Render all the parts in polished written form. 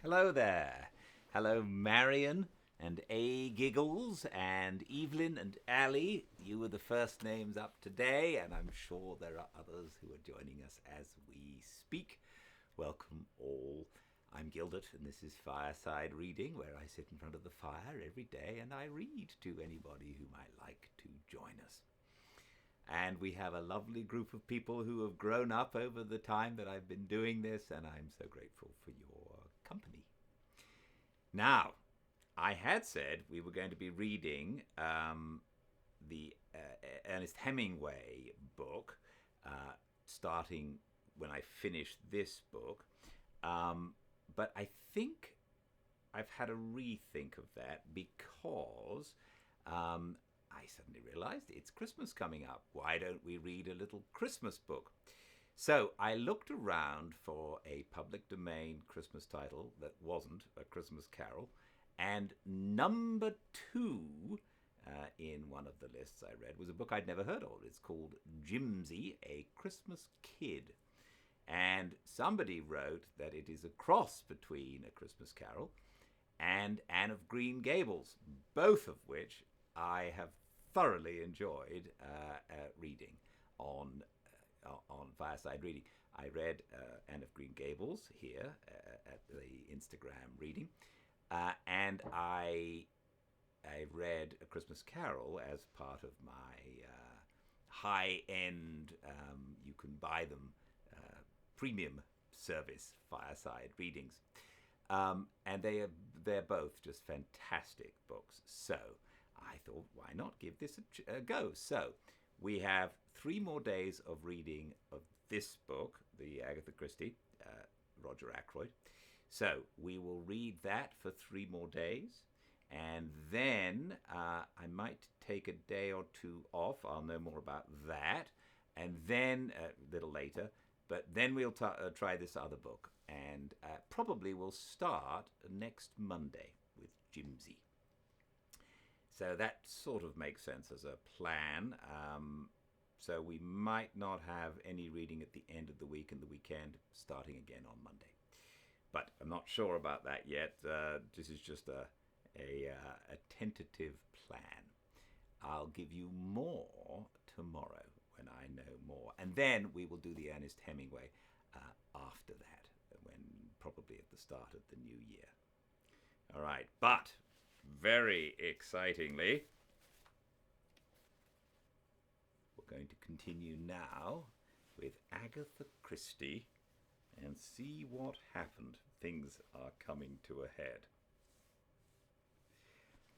Hello there. Hello, Marion and A. Giggles and Evelyn and Ali. You were the first names up today, and I'm sure there are others who are joining us as we speak. Welcome all. I'm Gildart, and this is Fireside Reading, where I sit in front of the fire every day and I read to anybody who might like to join us. And we have a lovely group of people who have grown up over the time that I've been doing this, and I'm so grateful for your company. Now, I had said we were going to be reading the Ernest Hemingway book, starting when I finished this book. But I think I've had a rethink of that because I suddenly realized it's Christmas coming up. Why don't we read a little Christmas book? So I looked around for a public domain Christmas title that wasn't A Christmas Carol, and number 2 in one of the lists I read was a book I'd never heard of. It's called Jimsy, A Christmas Kid. And somebody wrote that it is a cross between A Christmas Carol and Anne of Green Gables, both of which I have thoroughly enjoyed reading on Fireside Reading. I read Anne of Green Gables here at the Instagram reading, and I read A Christmas Carol as part of my high-end, you can buy them, premium service, Fireside Readings. And they're both just fantastic books. So I thought, why not give this a go? So we have 3 more days of reading of this book, the Agatha Christie, Roger Ackroyd. So we will read that for 3 more days. And then I might take a day or 2 off. I'll know more about that. And then a little later, but then we'll try this other book. And probably we'll start next Monday with Jimsy. So that sort of makes sense as a plan. So we might not have any reading at the end of the week and the weekend, starting again on Monday. But I'm not sure about that yet. This is just a tentative plan. I'll give you more tomorrow when I know more. And then we will do the Ernest Hemingway after that, when probably at the start of the new year. All right, but very excitingly, we're going to continue now with Agatha Christie and see what happened. Things are coming to a head.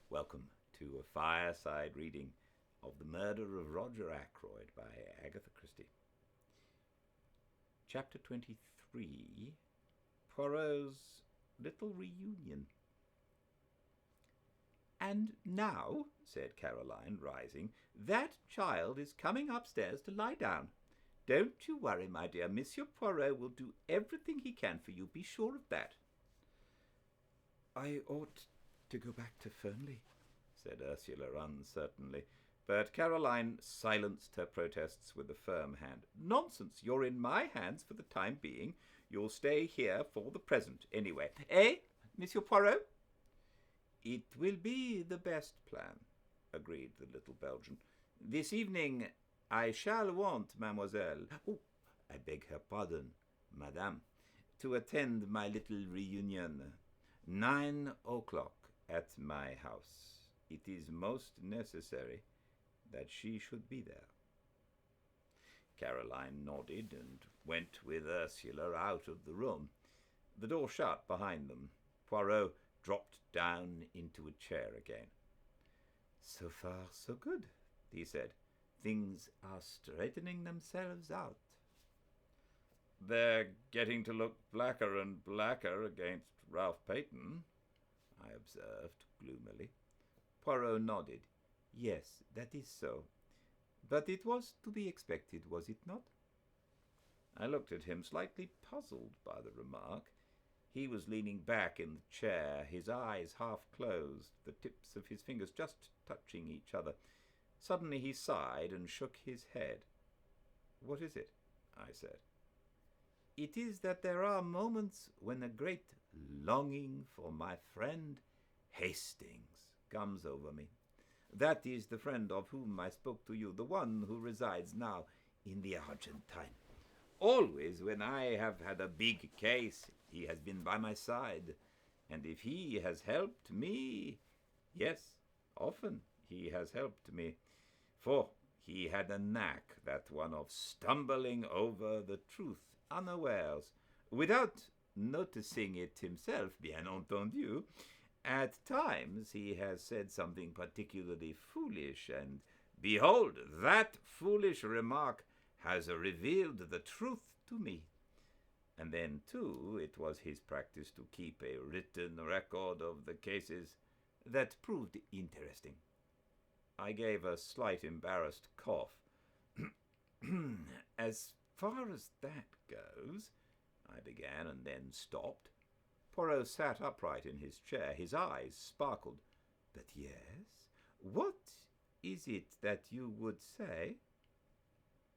Welcome to a Fireside Reading of The Murder of Roger Ackroyd by Agatha Christie. Chapter 23, Poirot's Little Reunion. "And now," said Caroline, rising, "that child is coming upstairs to lie down. Don't you worry, my dear. Monsieur Poirot will do everything he can for you. Be sure of that." "I ought to go back to Fernley," said Ursula uncertainly. But Caroline silenced her protests with a firm hand. "Nonsense! You're in my hands for the time being. You'll stay here for the present, anyway. Eh, Monsieur Poirot?" "It will be the best plan," agreed the little Belgian. "This evening I shall want Mademoiselle, I beg her pardon, Madame, to attend my little reunion. 9 o'clock at my house. It is most necessary that she should be there." Caroline nodded and went with Ursula out of the room. The door shut behind them. Poirot dropped down into a chair again. "So far, so good," he said. "Things are straightening themselves out." "They're getting to look blacker and blacker against Ralph Peyton," I observed gloomily. Poirot nodded. "Yes, that is so. But it was to be expected, was it not?" I looked at him, slightly puzzled by the remark. He was leaning back in the chair, his eyes half closed, the tips of his fingers just touching each other. Suddenly he sighed and shook his head. "What is it?" I said. "It is that there are moments when a great longing for my friend Hastings comes over me. That is the friend of whom I spoke to you, the one who resides now in the Argentine. Always when I have had a big case, he has been by my side, and if he has helped me, yes, often he has helped me, for he had a knack, that one, of stumbling over the truth unawares, without noticing it himself, bien entendu. At times he has said something particularly foolish, and behold, that foolish remark has revealed the truth to me. And then, too, it was his practice to keep a written record of the cases that proved interesting. I gave a slight embarrassed cough. As far as that goes, I began, and then stopped. Poirot sat upright in his chair. His eyes sparkled. But yes, what is it that you would say?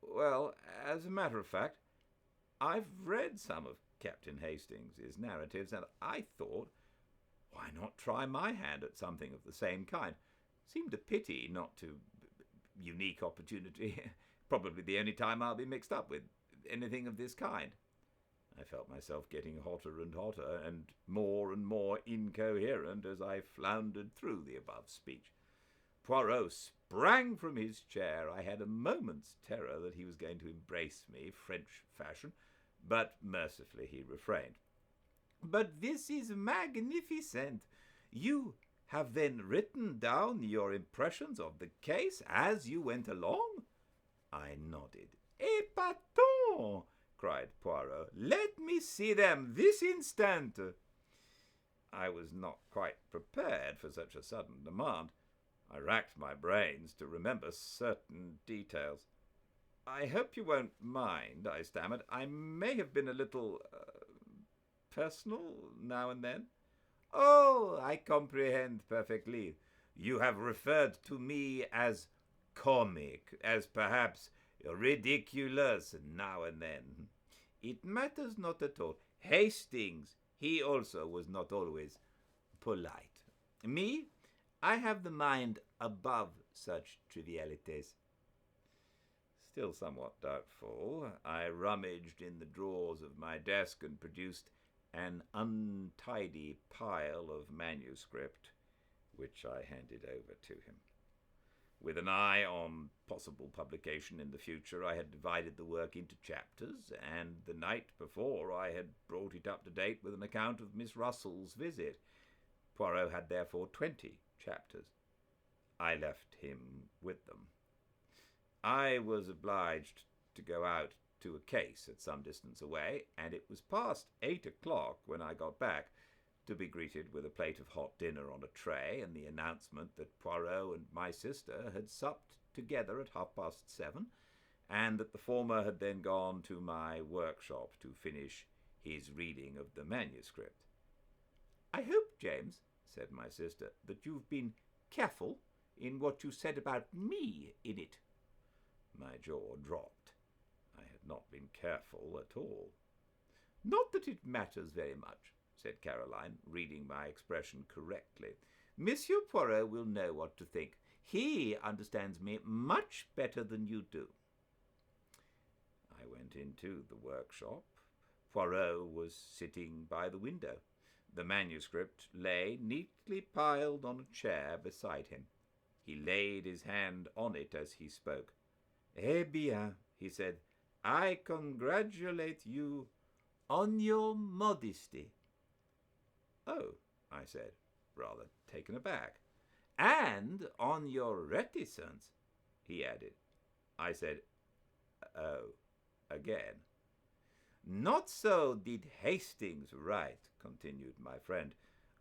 Well, as a matter of fact, I've read some of Captain Hastings' narratives, and I thought, why not try my hand at something of the same kind? Seemed a pity not to. Unique opportunity. Probably the only time I'll be mixed up with anything of this kind. I felt myself getting hotter and hotter, and more incoherent as I floundered through the above speech. Poirot sprang from his chair. I had a moment's terror that he was going to embrace me, French fashion, but mercifully he refrained. But this is magnificent. You have then written down your impressions of the case as you went along? I nodded. Épatant! Cried Poirot. Let me see them this instant. I was not quite prepared for such a sudden demand. I racked my brains to remember certain details. I hope you won't mind, I stammered. I may have been a little personal now and then. Oh, I comprehend perfectly. You have referred to me as comic, as perhaps ridiculous now and then. It matters not at all. Hastings, he also was not always polite. Me, I have the mind above such trivialities. Still somewhat doubtful, I rummaged in the drawers of my desk and produced an untidy pile of manuscript, which I handed over to him. With an eye on possible publication in the future, I had divided the work into chapters, and the night before I had brought it up to date with an account of Miss Russell's visit. Poirot had therefore 20 chapters. I left him with them. I was obliged to go out to a case at some distance away, and it was past 8 o'clock when I got back, to be greeted with a plate of hot dinner on a tray and the announcement that Poirot and my sister had supped together at 7:30, and that the former had then gone to my workshop to finish his reading of the manuscript. I hope, James, said my sister, that you've been careful in what you said about me in it. My jaw dropped. I had not been careful at all. Not that it matters very much, said Caroline, reading my expression correctly. Monsieur Poirot will know what to think. He understands me much better than you do. I went into the workshop. Poirot was sitting by the window. The manuscript lay neatly piled on a chair beside him. He laid his hand on it as he spoke. Eh bien, he said, I congratulate you on your modesty. Oh, I said, rather taken aback. And on your reticence, he added. I said, oh, again. Not so did Hastings write, continued my friend.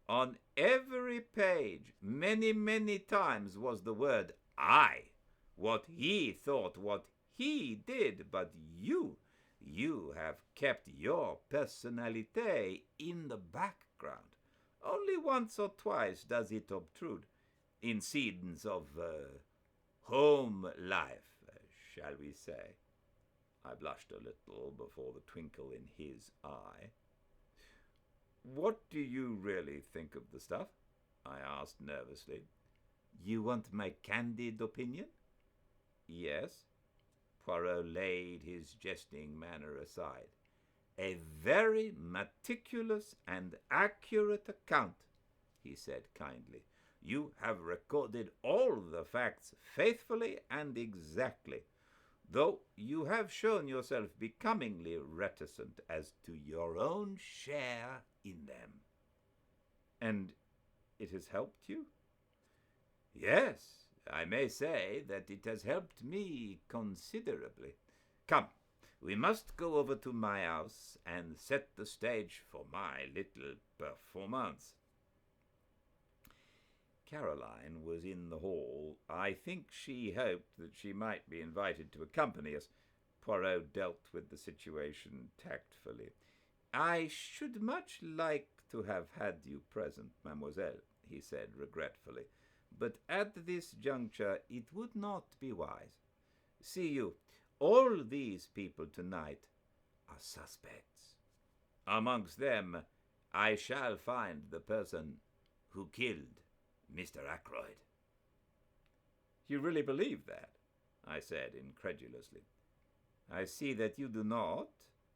On every page, many times was the word I, what he thought, what he did, but you have kept your personality in the background. Only once or twice does it obtrude, in scenes of home life, shall we say. I blushed a little before the twinkle in his eye. What do you really think of the stuff? I asked nervously. You want my candid opinion? Yes. Poirot laid his jesting manner aside. A very meticulous and accurate account, he said kindly. You have recorded all the facts faithfully and exactly, though you have shown yourself becomingly reticent as to your own share in them. And it has helped you? Yes, I may say that it has helped me considerably. Come, we must go over to my house and set the stage for my little performance. Caroline was in the hall. I think she hoped that she might be invited to accompany us. Poirot dealt with the situation tactfully. I should much like to have had you present, mademoiselle, he said regretfully, but at this juncture it would not be wise. See you, all these people tonight are suspects. Amongst them I shall find the person who killed Mr. Ackroyd. You really believe that? I said incredulously. I see that you do not,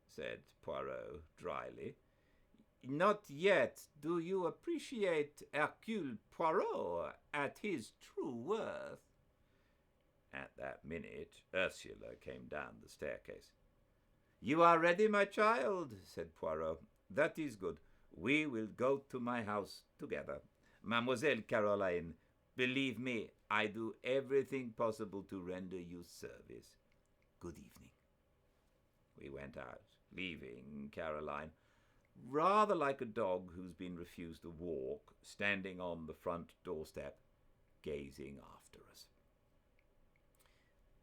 said Poirot dryly. Not yet do you appreciate Hercule Poirot at his true worth. At that minute, Ursula came down the staircase. You are ready, my child, said Poirot. That is good. We will go to my house together. Mademoiselle Caroline, believe me, I do everything possible to render you service. Good evening. We went out, leaving Caroline, rather like a dog who's been refused a walk, standing on the front doorstep, gazing after us.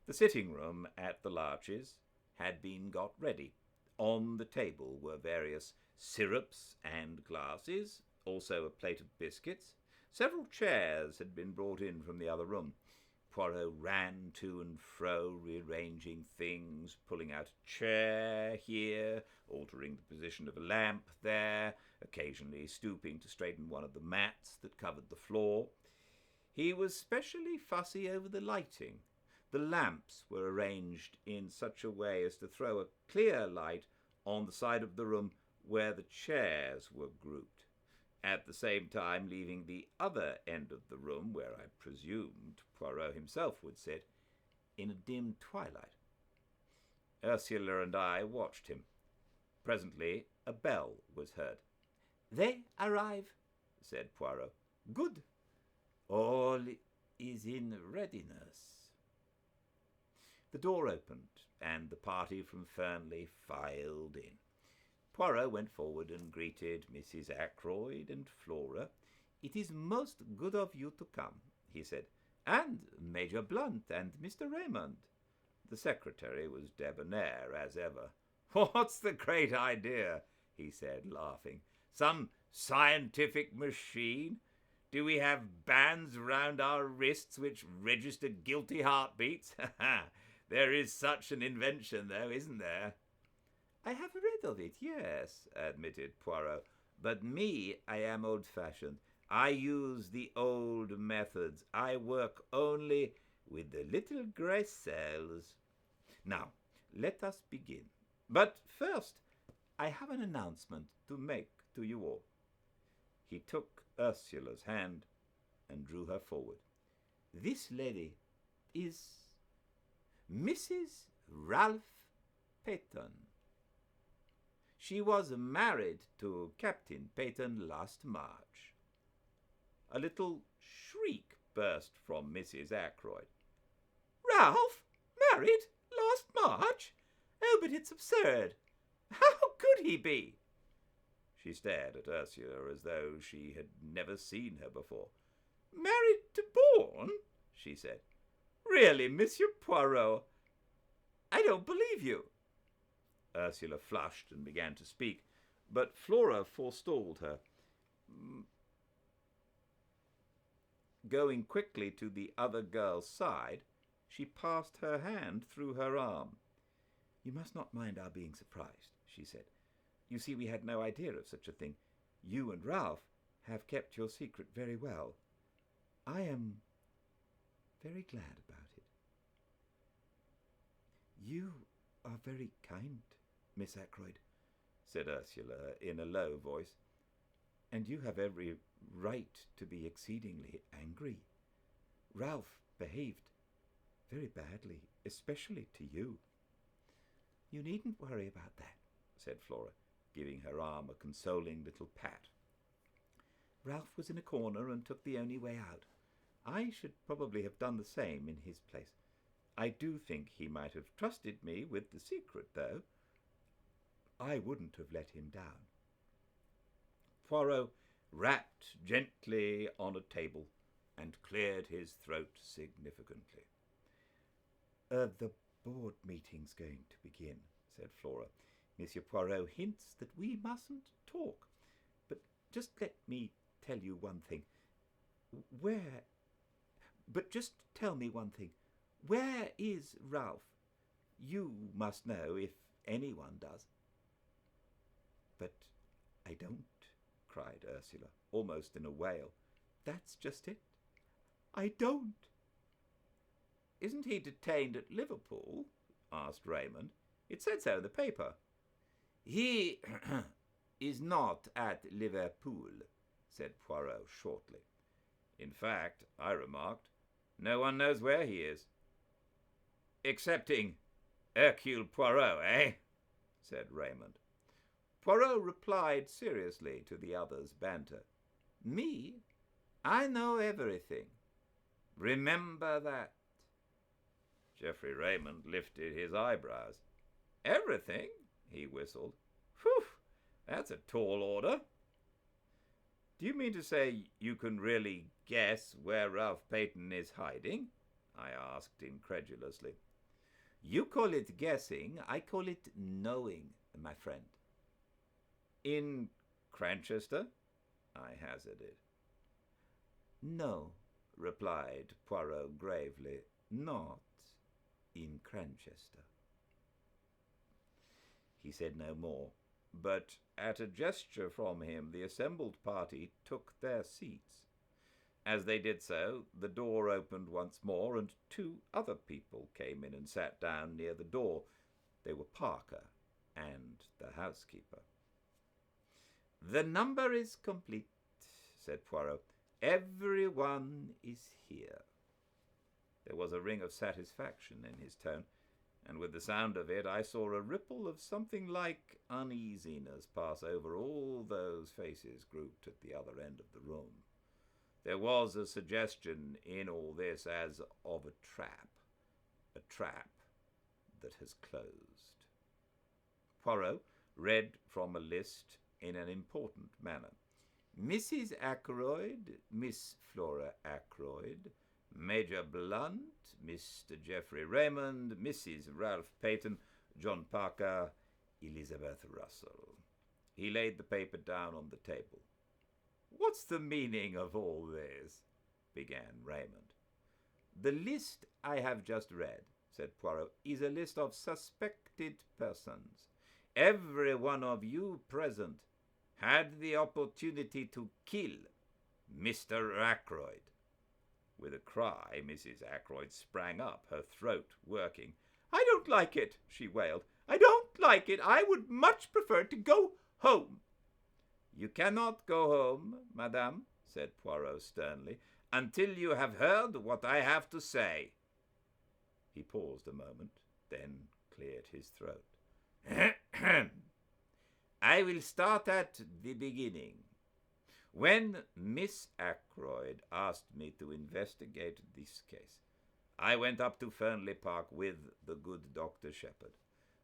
The sitting room at the Larches had been got ready. On the table were various syrups and glasses, also a plate of biscuits. Several chairs had been brought in from the other room. Poirot ran to and fro, rearranging things, pulling out a chair here, altering the position of a lamp there, occasionally stooping to straighten one of the mats that covered the floor. He was specially fussy over the lighting. The lamps were arranged in such a way as to throw a clear light on the side of the room where the chairs were grouped, at the same time leaving the other end of the room, where I presumed Poirot himself would sit, in a dim twilight. Ursula and I watched him. Presently a bell was heard. They arrive, said Poirot. Good. All is in readiness. The door opened, and the party from Fernley filed in. Poirot went forward and greeted Mrs. Ackroyd and Flora. It is most good of you to come, he said, and Major Blunt and Mr. Raymond. The secretary was debonair as ever. What's the great idea? He said, laughing. Some scientific machine? Do we have bands round our wrists which register guilty heartbeats? There is such an invention, though, isn't there? I have read of it, yes, admitted Poirot. But me, I am old-fashioned. I use the old methods. I work only with the little grey cells. Now, let us begin. But first, I have an announcement to make to you all. He took Ursula's hand and drew her forward. This lady is Mrs. Ralph Peyton. She was married to Captain Peyton last March. A little shriek burst from Mrs. Ackroyd. Ralph? Married? Last March? Oh, but it's absurd. How could he be? She stared at Ursula as though she had never seen her before. Married to Bourne? She said. Really, Monsieur Poirot, I don't believe you. Ursula flushed and began to speak, but Flora forestalled her. Going quickly to the other girl's side, she passed her hand through her arm. You must not mind our being surprised, she said. You see, we had no idea of such a thing. you and Ralph have kept your secret very well. I am very glad about it. You are very kind, Miss Ackroyd, said Ursula in a low voice, and you have every right to be exceedingly angry. Ralph behaved very badly, especially to you. You needn't worry about that, said Flora, giving her arm a consoling little pat. Ralph was in a corner and took the only way out. I should probably have done the same in his place. I do think he might have trusted me with the secret, though. I wouldn't have let him down. Poirot rapped gently on a table and cleared his throat significantly. The board meeting's going to begin, said Flora. Monsieur Poirot hints that we mustn't talk. But just let me tell you one thing. Just tell me one thing. Where is Ralph? You must know, if anyone does. But I don't, cried Ursula, almost in a wail. That's just it. I don't. Isn't he detained at Liverpool? Asked Raymond. It said so in the paper. He is not at Liverpool, said Poirot shortly. In fact, I remarked, no one knows where he is. Excepting Hercule Poirot, eh? Said Raymond. Poirot replied seriously to the other's banter. Me? I know everything. Remember that. Geoffrey Raymond lifted his eyebrows. Everything? He whistled. Whew, that's a tall order. Do you mean to say you can really guess where Ralph Peyton is hiding? I asked incredulously. You call it guessing, I call it knowing, my friend. In Cranchester? I hazarded. No, replied Poirot gravely, not in Cranchester. He said no more, but at a gesture from him the assembled party took their seats. As they did so, the door opened once more, and two other people came in and sat down near the door. They were Parker and the housekeeper. The number is complete, said Poirot. Everyone is here. There was a ring of satisfaction in his tone, and with the sound of it I saw a ripple of something like uneasiness pass over all those faces grouped at the other end of the room. There was a suggestion in all this as of a trap that has closed. Poirot read from a list in an important manner. Mrs. Ackroyd, Miss Flora Ackroyd, Major Blunt, Mr. Geoffrey Raymond, Mrs. Ralph Peyton, John Parker, Elizabeth Russell. He laid the paper down on the table. What's the meaning of all this? Began Raymond. The list I have just read, said Poirot, is a list of suspected persons. Every one of you present had the opportunity to kill Mr. Ackroyd. With a cry, Mrs. Ackroyd sprang up, her throat working. I don't like it, she wailed. I don't like it. I would much prefer to go home. You cannot go home, madame, said Poirot sternly, until you have heard what I have to say. He paused a moment, then cleared his throat. I will start at the beginning. When Miss Ackroyd asked me to investigate this case, I went up to Fernley Park with the good Dr. Shepherd.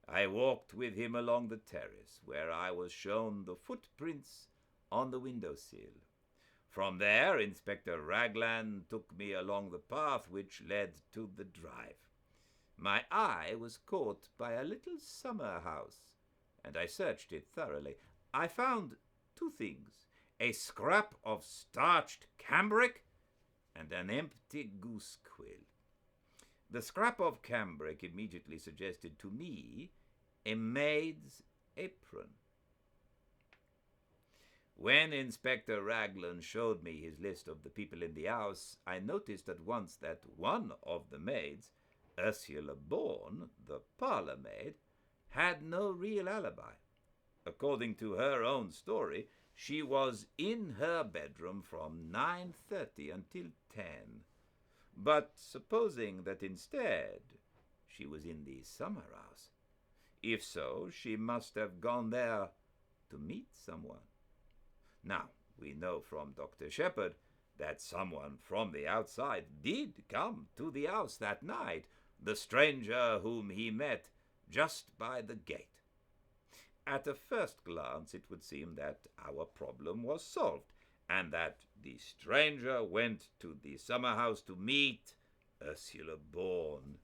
I walked with him along the terrace, where I was shown the footprints on the window-sill. From there, Inspector Ragland took me along the path which led to the drive. My eye was caught by a little summer house, and I searched it thoroughly. I found two things, a scrap of starched cambric and an empty goose quill. The scrap of cambric immediately suggested to me a maid's apron. When Inspector Raglan showed me his list of the people in the house, I noticed at once that one of the maids, Ursula Bourne, the parlour maid, had no real alibi. According to her own story, she was in her bedroom from 9:30 until 10. But supposing that instead she was in the summer house, if so, she must have gone there to meet someone. Now, we know from Dr. Shepherd that someone from the outside did come to the house that night, the stranger whom he met just by the gate. At a first glance, it would seem that our problem was solved, and that the stranger went to the summer house to meet Ursula Bourne.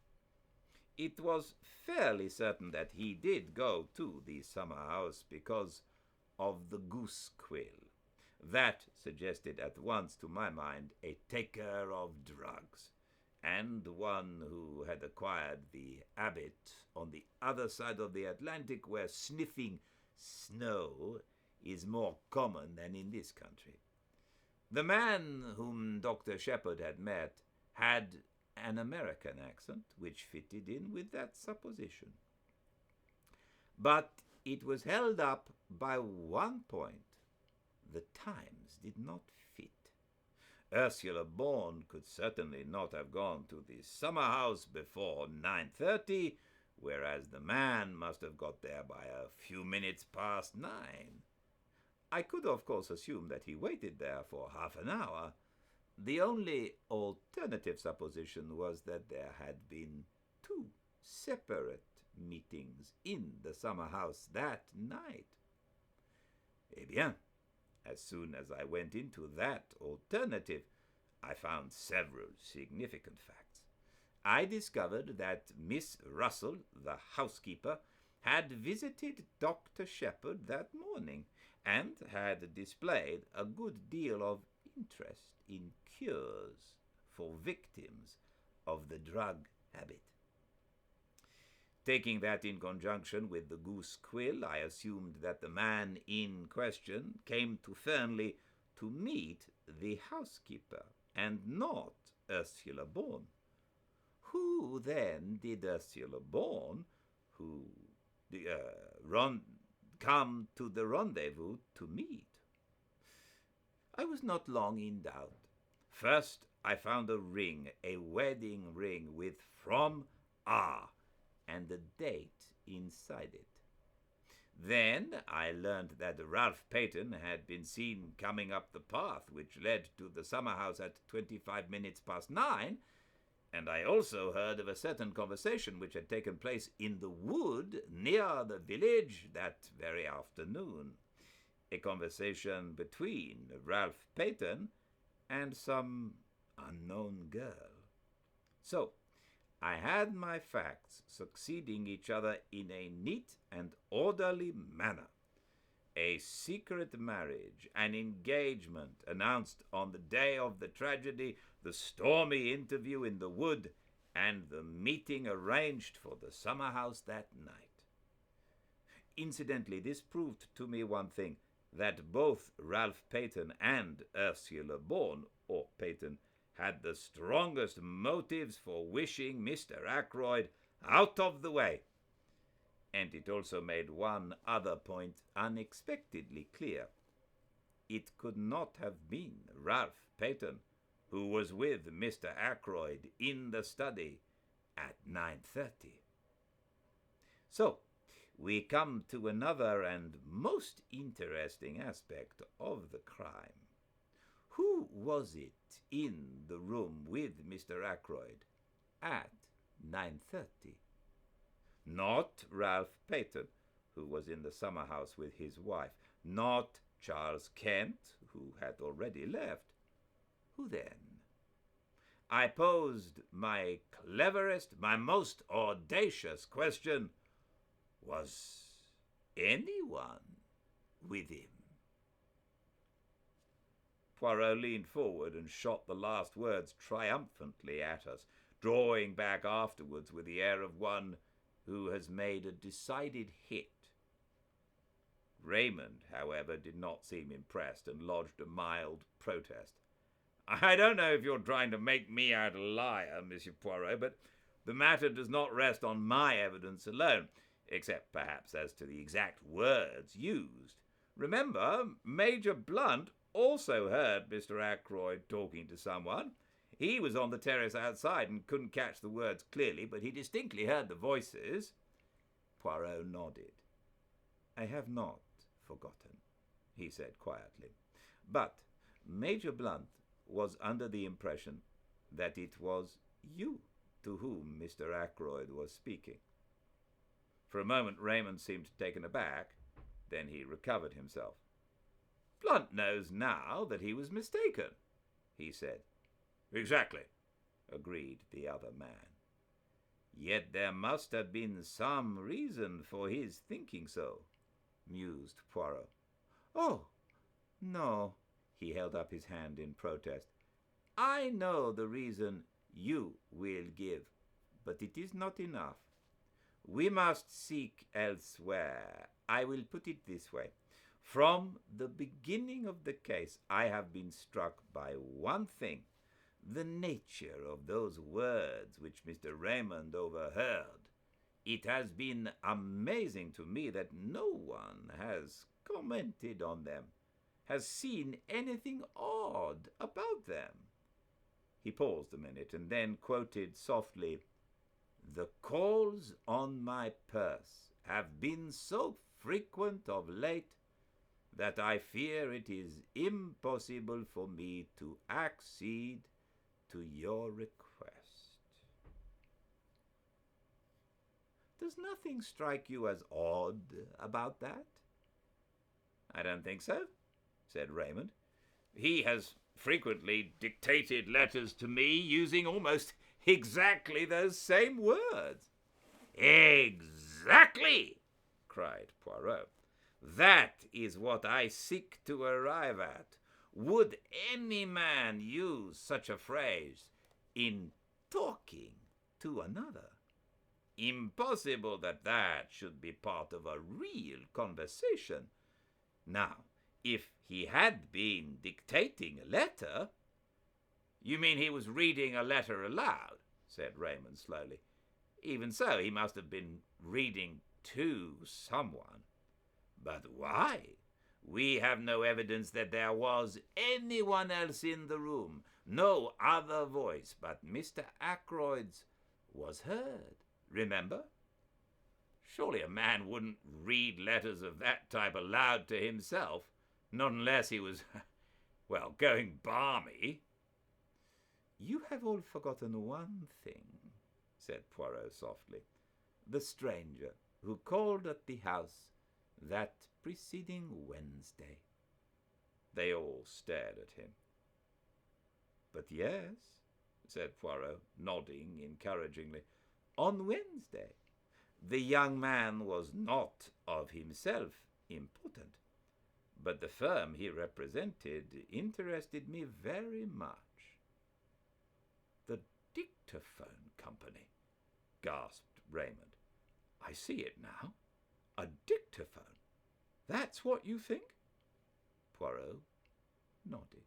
It was fairly certain that he did go to the summer house because of the goose quill. That suggested at once to my mind a taker of drugs, and one who had acquired the habit on the other side of the Atlantic, where sniffing snow is more common than in this country. The man whom Dr. Shepherd had met had an American accent, which fitted in with that supposition. But it was held up by one point. The times did not fit. Ursula Bourne could certainly not have gone to the summer house before 9:30, whereas the man must have got there by a few minutes past 9. I could, of course, assume that he waited there for half an hour. The only alternative supposition was that there had been 2 separate meetings in the summer house that night. Eh bien, as soon as I went into that alternative, I found several significant facts. I discovered that Miss Russell, the housekeeper, had visited Dr. Shepherd that morning and had displayed a good deal of interest in cures for victims of the drug habit. Taking that in conjunction with the goose quill, I assumed that the man in question came to Fernley to meet the housekeeper, and not Ursula Bourne. Who then did Ursula Bourne, come to the rendezvous to meet? I was not long in doubt. First, I found a ring, a wedding ring with "From R" and a date inside it. Then I learned that Ralph Peyton had been seen coming up the path which led to the summer house at 25 minutes past 9, and I also heard of a certain conversation which had taken place in the wood near the village that very afternoon. A conversation between Ralph Peyton and some unknown girl. So, I had my facts succeeding each other in a neat and orderly manner. A secret marriage, an engagement announced on the day of the tragedy, the stormy interview in the wood, and the meeting arranged for the summer house that night. Incidentally, this proved to me one thing, that both Ralph Peyton and Ursula Bourne, or Peyton, had the strongest motives for wishing Mr. Ackroyd out of the way. And it also made one other point unexpectedly clear. It could not have been Ralph Peyton who was with Mr. Ackroyd in the study at 9:30. So, we come to another and most interesting aspect of the crime. Who was it in the room with Mr. Ackroyd at 9:30? Not Ralph Peyton, who was in the summer house with his wife. Not Charles Kent, who had already left. Who then? I posed my cleverest, my most audacious question. Was anyone with him? Poirot leaned forward and shot the last words triumphantly at us, drawing back afterwards with the air of one who has made a decided hit. Raymond, however, did not seem impressed and lodged a mild protest. "I don't know if you're trying to make me out a liar, Monsieur Poirot, but the matter does not rest on my evidence alone, except perhaps as to the exact words used. Remember, Major Blunt also heard Mr. Ackroyd talking to someone. He was on the terrace outside and couldn't catch the words clearly, but he distinctly heard the voices." Poirot nodded. "I have not forgotten," he said quietly. "But Major Blunt was under the impression that it was you to whom Mr. Ackroyd was speaking." For a moment Raymond seemed taken aback. Then he recovered himself. "Blunt knows now that he was mistaken," he said. "Exactly," agreed the other man. "Yet there must have been some reason for his thinking so," mused Poirot. "Oh, no," he held up his hand in protest. "I know the reason you will give, but it is not enough. We must seek elsewhere. I will put it this way. From the beginning of the case, I have been struck by one thing: the nature of those words which Mr. Raymond overheard. It has been amazing to me that no one has commented on them, has seen anything odd about them." He paused a minute and then quoted softly, "The calls on my purse have been so frequent of late that I fear it is impossible for me to accede to your request." "Does nothing strike you as odd about that?" "I don't think so," said Raymond. "He has frequently dictated letters to me using almost exactly those same words." "Exactly!" cried Poirot. "That is what I seek to arrive at. Would any man use such a phrase in talking to another? Impossible that that should be part of a real conversation. Now, if he had been dictating a letter—" "You mean he was reading a letter aloud?" said Raymond slowly. "Even so, he must have been reading to someone. But why? We have no evidence that there was anyone else in the room. No other voice but Mr. Ackroyd's was heard. Remember? Surely a man wouldn't read letters of that type aloud to himself, not unless he was, well, going balmy." "You have all forgotten one thing," said Poirot softly. "The stranger who called at the house that preceding Wednesday." They all stared at him. "But yes," said Poirot, nodding encouragingly, "on Wednesday. The young man was not of himself important, but the firm he represented interested me very much." "The Dictaphone Company," gasped Raymond. "I see it now. A dictaphone. That's what you think?" Poirot nodded.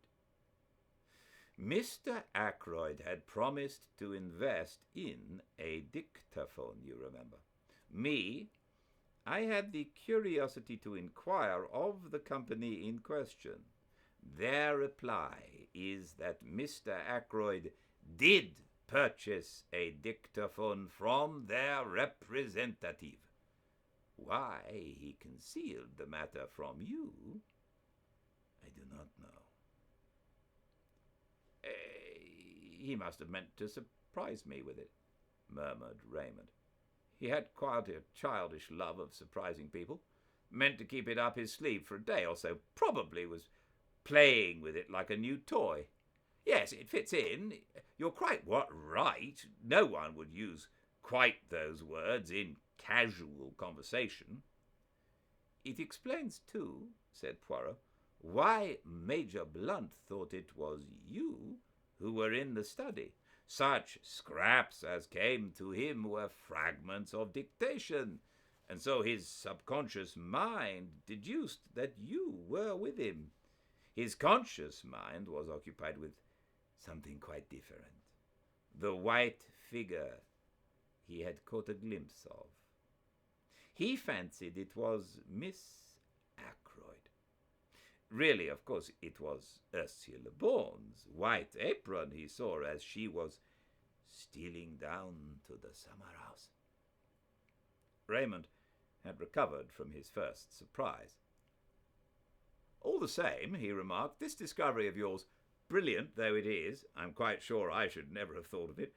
"Mr. Ackroyd had promised to invest in a dictaphone, you remember. I had the curiosity to inquire of the company in question. Their reply is that Mr. Ackroyd did purchase a dictaphone from their representative. Why he concealed the matter from you, I do not know." "He must have meant to surprise me with it," murmured Raymond. "He had quite a childish love of surprising people. Meant to keep it up his sleeve for a day or so. Probably was playing with it like a new toy. Yes, it fits in. You're quite right. No one would use quite those words in casual conversation." "It explains, too," said Poirot, "why Major Blunt thought it was you who were in the study. Such scraps as came to him were fragments of dictation, and so his subconscious mind deduced that you were with him. His conscious mind was occupied with something quite different. The white figure he had caught a glimpse of. He fancied it was Miss Ackroyd. Really, of course, it was Ursula Bourne's white apron he saw as she was stealing down to the summer house. Raymond had recovered from his first surprise. "All the same," he remarked, "this discovery of yours, brilliant though it is, I'm quite sure I should never have thought of it,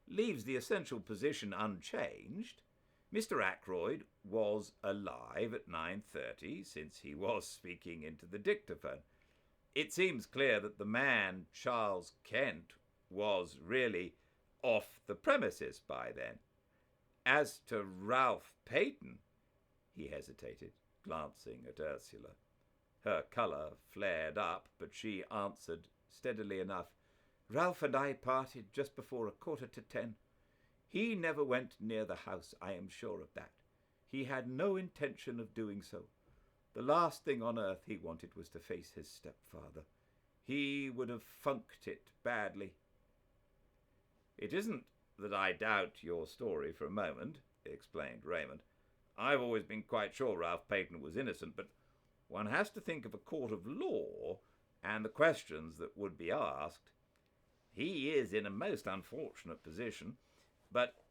leaves the essential position unchanged. Mr. Ackroyd was alive at 9:30, since he was speaking into the dictaphone. It seems clear that the man, Charles Kent, was really off the premises by then. As to Ralph Peyton," he hesitated, glancing at Ursula. Her colour flared up, but she answered steadily enough, "Ralph and I parted just before 9:45. He never went near the house, I am sure of that. He had no intention of doing so. The last thing on earth he wanted was to face his stepfather. He would have funked it badly." "It isn't that I doubt your story for a moment," explained Raymond. "I've always been quite sure Ralph Peyton was innocent, but one has to think of a court of law and the questions that would be asked. He is in a most unfortunate position. But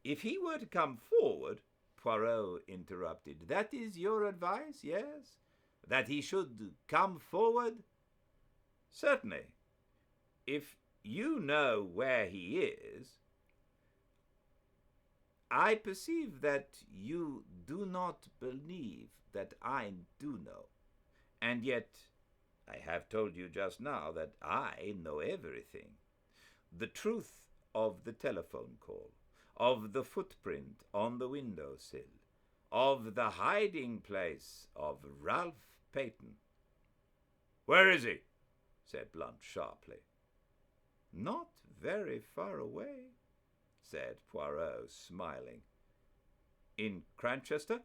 if he were to come forward," Poirot interrupted. "That is your advice, yes? That he should come forward?" "Certainly. If you know where he is." "I perceive that you do not believe that I do know. And yet I have told you just now that I know everything. The truth of the telephone call, of the footprint on the windowsill, of the hiding place of Ralph Peyton." "Where is he?" said Blunt sharply. "Not very far away," said Poirot, smiling. "In Cranchester?"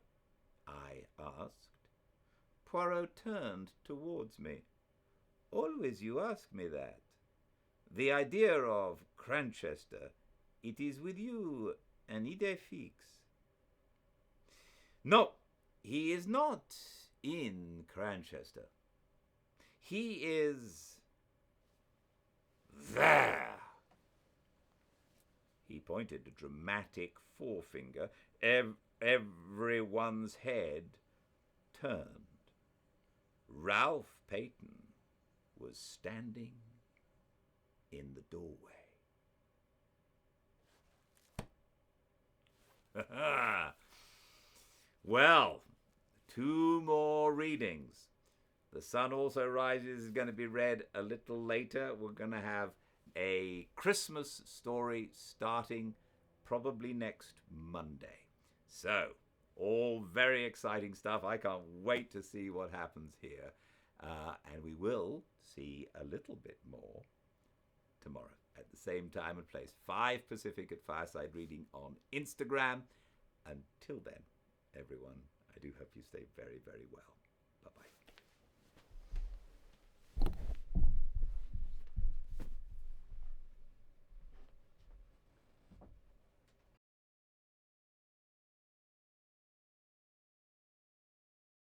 I asked. Poirot turned towards me. "Always you ask me that. The idea of Cranchester, it is with you an idée fixe." "No, he is not in Cranchester. He is there." He pointed a dramatic forefinger. Everyone's head turned. Ralph Peyton was standing in the doorway. Well, 2 more readings. The Sun Also Rises is going to be read a little later. We're going to have a Christmas story starting probably next Monday. So, all very exciting stuff. I can't wait to see what happens here. And we will see a little bit more tomorrow at the same time and place, 5 Pacific at Fireside Reading on Instagram. Until then, everyone, I do hope you stay very, very well.